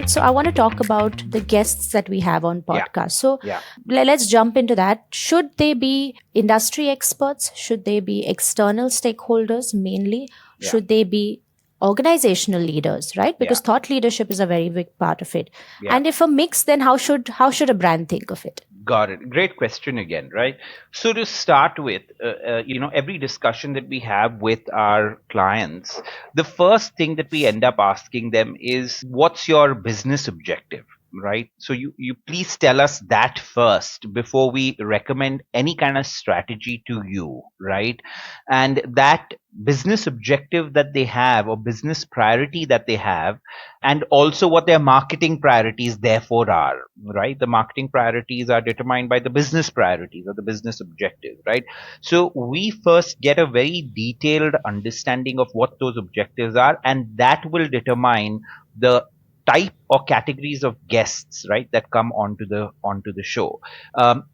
So I want to talk about the guests that we have on Yeah. podcast. So Yeah. let's jump into that. Should they be industry experts? Should they be external stakeholders mainly? Yeah. Should they be organizational leaders, right? Because Yeah. thought leadership is a very big part of it. Yeah. And if a mix, then how should a brand think of it? Got it. Great question again, right? So to start with, every discussion that we have with our clients, the first thing that we end up asking them is, what's your business objective? Right. So you please tell us that first before we recommend any kind of strategy to you. Right. And that business objective that they have or business priority that they have, and also what their marketing priorities therefore are, right? The marketing priorities are determined by the business priorities or the business objective, right? So we first get a very detailed understanding of what those objectives are, and that will determine the type or categories of guests, right, that come onto the show.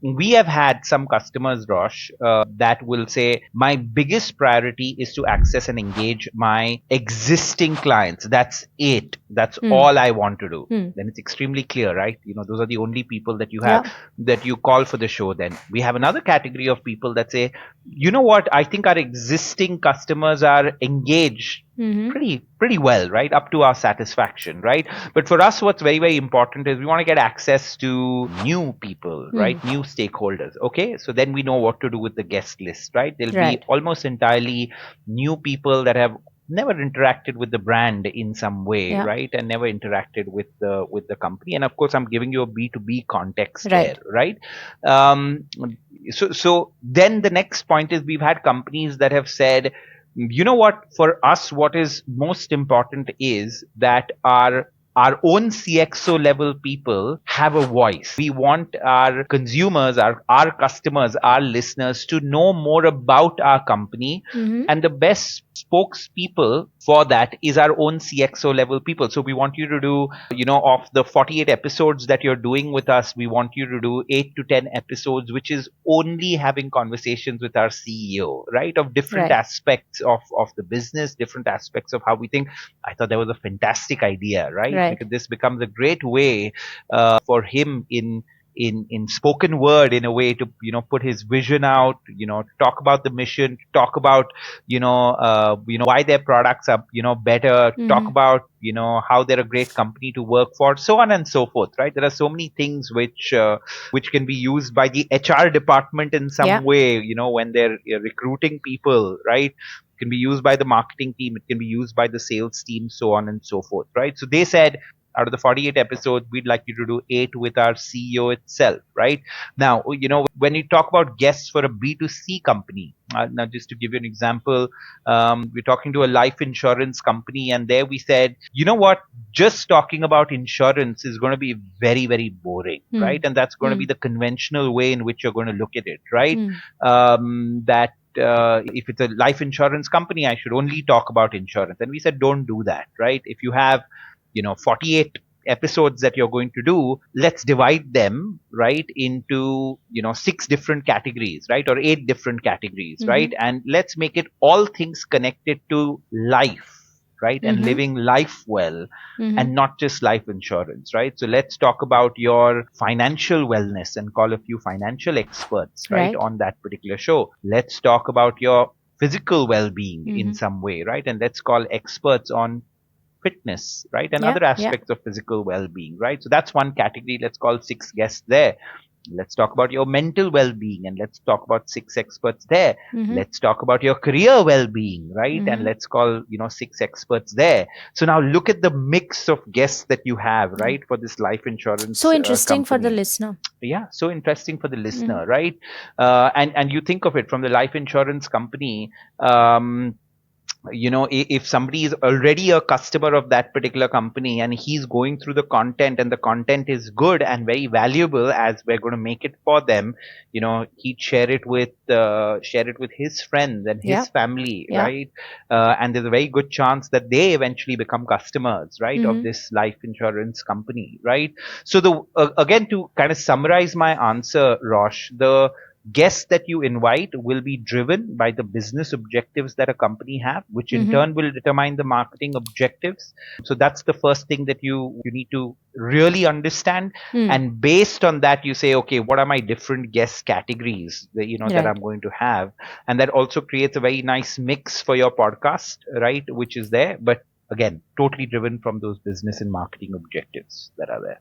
We have had some customers, Rosh, that will say, my biggest priority is to access and engage my existing clients. That's it. That's all I want to do. Then it's extremely clear, right? Those are the only people that you have, Yeah. that you call for the show. Then we have another category of people that say, you know what, I think our existing customers are engaged pretty well, right, up to our satisfaction, right? But for us, what's very, very important is we want to get access to new people, right? New stakeholders. Okay, so then we know what to do with the guest list, right? There'll be Right. almost entirely new people that have never interacted with the brand in some way, Yeah. right? And never interacted with the company. And of course, I'm giving you a B2B context Right. there, right? um, so then the next point is, we've had companies that have said, you know what, for us, what is most important is that our own CXO level people have a voice. We want our consumers, our customers, our listeners to know more about our company. And the best spokespeople for that is our own CXO level people. So we want you to do, of the 48 episodes that you're doing with us, we want you to do 8 to 10 episodes, which is only having conversations with our CEO, right? Of different Right. aspects of the business, different aspects of how we think. I thought that was a fantastic idea, right? Right. Because this becomes a great way for him in spoken word, in a way, to put his vision out, to talk about the mission, to talk about why their products are better, talk about how they're a great company to work for, so on and so forth, right? There are so many things which can be used by the HR department in some Yeah. way, when they're recruiting people, right? It can be used by the marketing team, it can be used by the sales team, so on and so forth, right? So they said, out of the 48 episodes, we'd like you to do 8 with our CEO itself, right? Now, when you talk about guests for a B2C company, now just to give you an example, we're talking to a life insurance company, and there we said, you know what, just talking about insurance is going to be very, very boring, right? And that's going to be the conventional way in which you're going to look at it, right? That if it's a life insurance company, I should only talk about insurance. And we said, don't do that, right? If you have 48 episodes that you're going to do, let's divide them, right, into 6 different categories, right, or 8 different categories, right? And let's make it all things connected to life, right? And living life well, and not just life insurance, right? So let's talk about your financial wellness and call a few financial experts, right, Right. on that particular show. Let's talk about your physical well-being in some way, right? And let's call experts on fitness, right? And Yeah. other aspects of physical well-being, right? So that's one category. Let's call 6 guests there. Let's talk about your mental well-being, and let's talk about 6 experts there. Let's talk about your career well-being, right? And let's call 6 experts there. So now look at the mix of guests that you have, right, for this life insurance So interesting for the company. listener. Yeah, so interesting for the listener, right? And you think of it from the life insurance company. If somebody is already a customer of that particular company and he's going through the content, and the content is good and very valuable, as we're going to make it for them, he'd share it with his friends and his family, right? And there's a very good chance that they eventually become customers, right, of this life insurance company, right? So again, to kind of summarize my answer, Rosh, guests that you invite will be driven by the business objectives that a company have, which in Mm-hmm. turn will determine the marketing objectives. So that's the first thing that you need to really understand. Hmm. And based on that, you say, okay, what are my different guest categories that that Right. I'm going to have? And that also creates a very nice mix for your podcast, right? Which is there, but again, totally driven from those business and marketing objectives that are there.